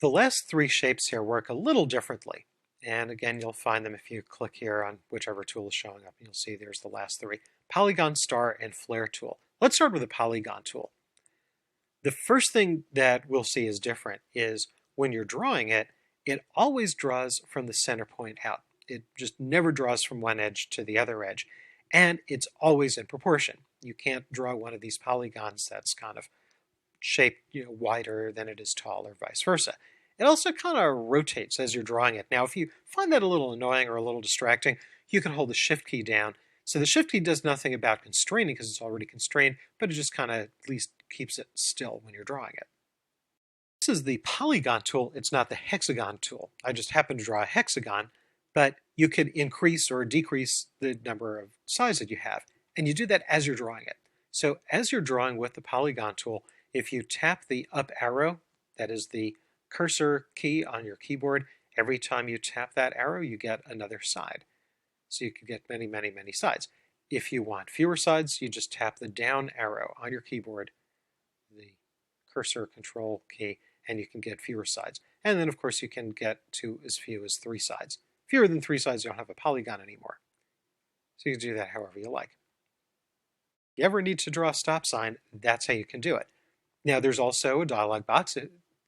The last three shapes here work a little differently. And again, you'll find them if you click here on whichever tool is showing up. You'll see there's the last three: Polygon, Star, and Flare tool. Let's start with the Polygon tool. The first thing that we'll see is different is when you're drawing it, it always draws from the center point out. It just never draws from one edge to the other edge. And it's always in proportion. You can't draw one of these polygons that's kind of shaped wider than it is tall, or vice versa. It also kind of rotates as you're drawing it. Now, if you find that a little annoying or a little distracting, you can hold the Shift key down. So the Shift key does nothing about constraining because it's already constrained, but it just kind of at least keeps it still when you're drawing it. This is the Polygon tool. It's not the hexagon tool. I just happened to draw a hexagon, but you could increase or decrease the number of sides that you have. And you do that as you're drawing it. So as you're drawing with the Polygon tool, if you tap the up arrow, that is the cursor key on your keyboard, every time you tap that arrow, you get another side. So you can get many, many, many sides. If you want fewer sides, you just tap the down arrow on your keyboard, the cursor control key, and you can get fewer sides. And then, of course, you can get to as few as 3 sides. Fewer than 3 sides, you don't have a polygon anymore. So you can do that however you like. If you ever need to draw a stop sign, that's how you can do it. Now, there's also a dialog box.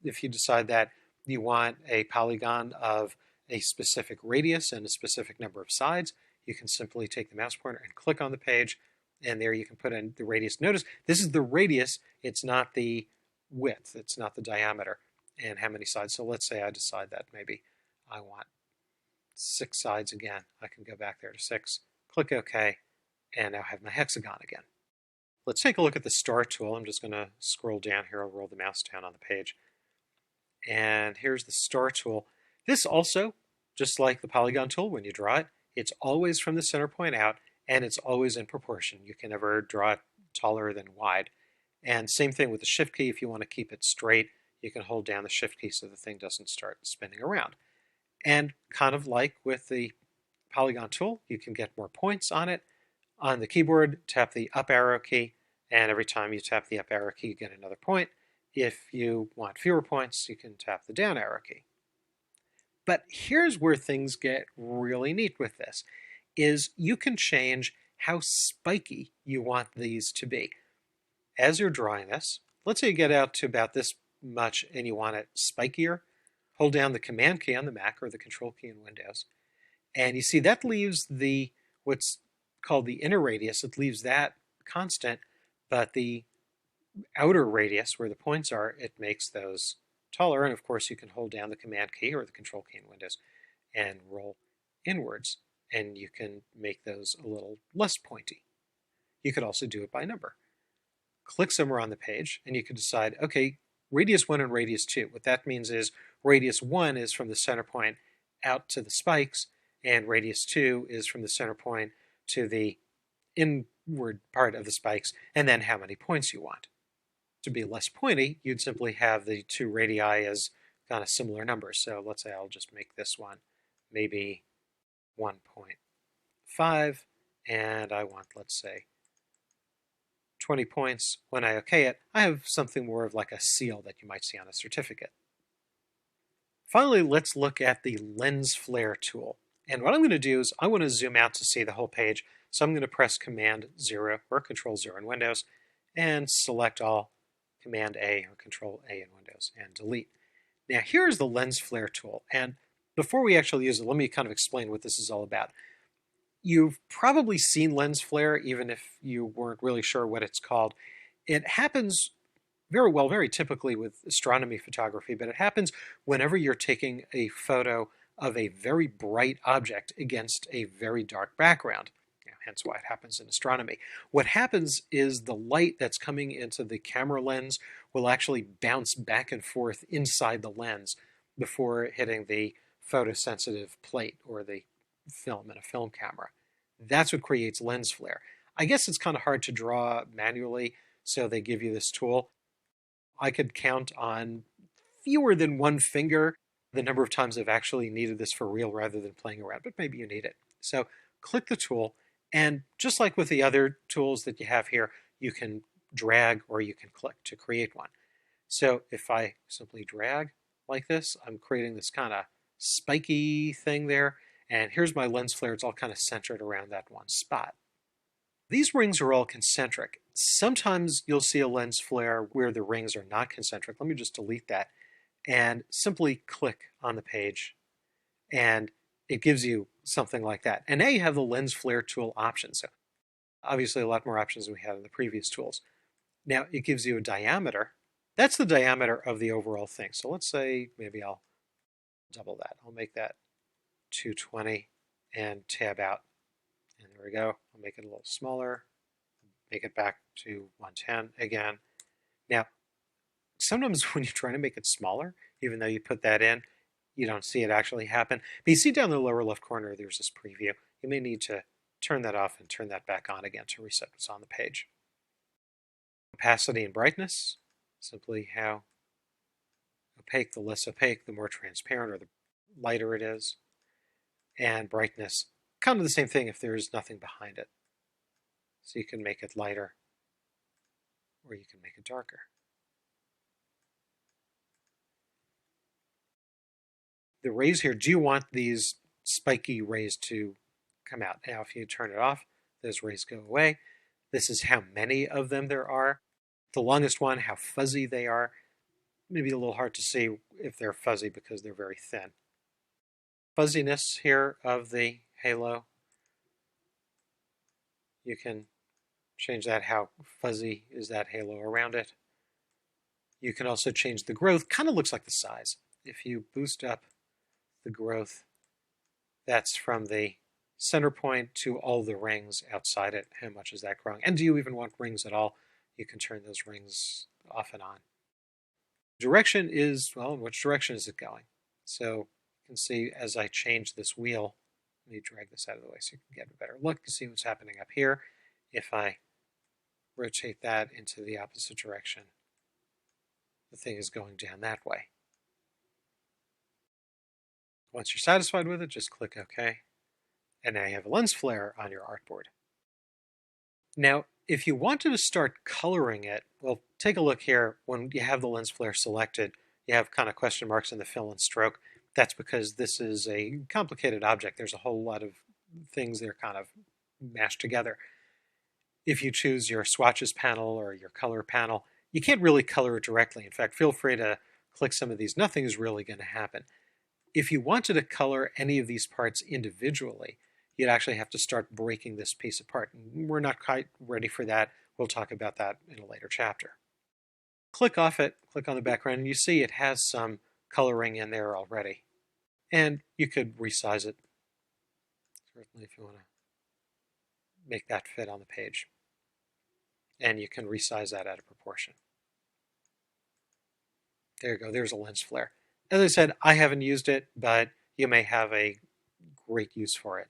If you decide that you want a polygon of a specific radius and a specific number of sides, you can simply take the mouse pointer and click on the page, and there you can put in the radius. Notice this is the radius, it's not the width, it's not the diameter, and how many sides. So let's say I decide that maybe I want 6 sides again. I can go back there to 6, click OK, and now have my hexagon again. Let's take a look at the Star tool. I'm just going to scroll down here. I'll roll the mouse down on the page. And here's the Star tool. This also, just like the Polygon tool, when you draw it, it's always from the center point out, and it's always in proportion. You can never draw it taller than wide. And same thing with the Shift key. If you want to keep it straight, you can hold down the Shift key so the thing doesn't start spinning around. And kind of like with the Polygon tool, you can get more points on it. On the keyboard, tap the up arrow key, and every time you tap the up arrow key, you get another point. If you want fewer points, you can tap the down arrow key. But here's where things get really neat with this, is you can change how spiky you want these to be. As you're drawing this, let's say you get out to about this much and you want it spikier, hold down the Command key on the Mac or the Control key in Windows, and you see that leaves the what's called the inner radius. It leaves that constant, but the outer radius where the points are, it makes those taller. And of course, you can hold down the Command key or the Control key in Windows and roll inwards, and you can make those a little less pointy. You could also do it by number. Click somewhere on the page, and you can decide, okay, radius 1 and radius 2. What that means is radius 1 is from the center point out to the spikes, and radius 2 is from the center point to the inward part of the spikes, and then how many points you want. To be less pointy, you'd simply have the 2 radii as kind of similar numbers. So let's say I'll just make this one maybe 1.5, and I want, let's say, 20 points. When I OK it, I have something more of like a seal that you might see on a certificate. Finally, let's look at the Lens Flare tool. And what I'm going to do is I want to zoom out to see the whole page. So I'm going to press Command 0 or Control 0 in Windows and select all, Command A or Control A in Windows, and delete. Now here's the Lens Flare tool. And before we actually use it, let me kind of explain what this is all about. You've probably seen lens flare, even if you weren't really sure what it's called. It happens very typically with astronomy photography, but it happens whenever you're taking a photo of a very bright object against a very dark background. Hence why it happens in astronomy. What happens is the light that's coming into the camera lens will actually bounce back and forth inside the lens before hitting the photosensitive plate or the film in a film camera. That's what creates lens flare. I guess it's kind of hard to draw manually, so they give you this tool. I could count on fewer than one finger the number of times I've actually needed this for real rather than playing around, but maybe you need it. So click the tool, and just like with the other tools that you have here, you can drag or you can click to create one. So if I simply drag, like this, I'm creating this kind of spiky thing there. And here's my lens flare. It's all kind of centered around that one spot. These rings are all concentric. Sometimes you'll see a lens flare where the rings are not concentric. Let me just delete that and simply click on the page, and it gives you something like that. And now you have the lens flare tool option. So obviously a lot more options than we had in the previous tools. Now it gives you a diameter. That's the diameter of the overall thing. So let's say maybe I'll double that. I'll make that 220 and tab out. And there we go. I'll make it a little smaller. Make it back to 110 again. Now, sometimes when you're trying to make it smaller, even though you put that in, you don't see it actually happen. But you see down the lower left corner, there's this preview. You may need to turn that off and turn that back on again to reset what's on the page. Opacity and brightness, simply how opaque, the less opaque, the more transparent or the lighter it is. And brightness, kind of the same thing if there's nothing behind it. So you can make it lighter or you can make it darker. The rays here, do you want these spiky rays to come out? Now, if you turn it off, those rays go away. This is how many of them there are. The longest one, how fuzzy they are. Maybe a little hard to see if they're fuzzy because they're very thin. Fuzziness here of the halo. You can change that, how fuzzy is that halo around it. You can also change the growth, kind of looks like the size. If you boost up the growth, that's from the center point to all the rings outside it. How much is that growing? And do you even want rings at all? You can turn those rings off and on. Direction is, well, in which direction is it going? So you can see as I change this wheel, let me drag this out of the way so you can get a better look. You see what's happening up here. If I rotate that into the opposite direction, the thing is going down that way. Once you're satisfied with it, just click OK. And now you have a lens flare on your artboard. Now, if you wanted to start coloring it, well, take a look here. When you have the lens flare selected, you have kind of question marks in the fill and stroke. That's because this is a complicated object. There's a whole lot of things that are kind of mashed together. If you choose your swatches panel or your color panel, you can't really color it directly. In fact, feel free to click some of these. Nothing is really going to happen. If you wanted to color any of these parts individually, you'd actually have to start breaking this piece apart. We're not quite ready for that. We'll talk about that in a later chapter. Click off it, click on the background, and you see it has some coloring in there already. And you could resize it, certainly if you want to make that fit on the page. And you can resize that out of proportion. There you go, there's a lens flare. As I said, I haven't used it, but you may have a great use for it.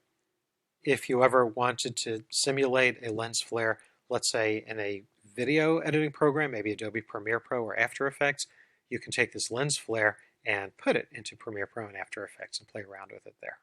If you ever wanted to simulate a lens flare, let's say in a video editing program, maybe Adobe Premiere Pro or After Effects, you can take this lens flare and put it into Premiere Pro and After Effects and play around with it there.